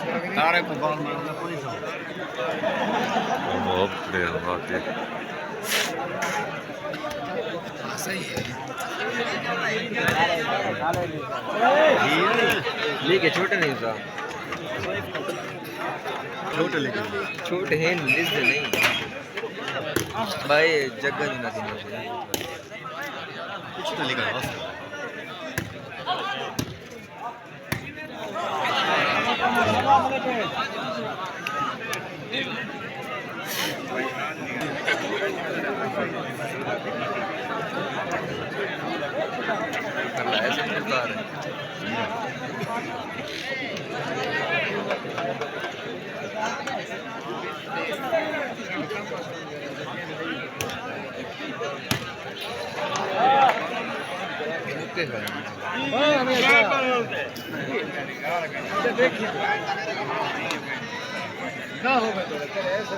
तारे को बॉल मारना कोई बहुत बढ़िया बात है। सही है। लेके छोटे नहीं था, छोटे लेके छोटे हैं लिस्ट नहीं भाई, जगह नहीं ना कुछ तो लेकर बस ऐसे मिलता है। ना होगा तो ऐसे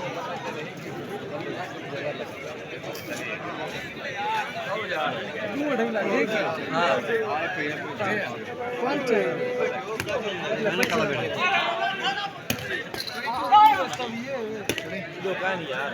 यार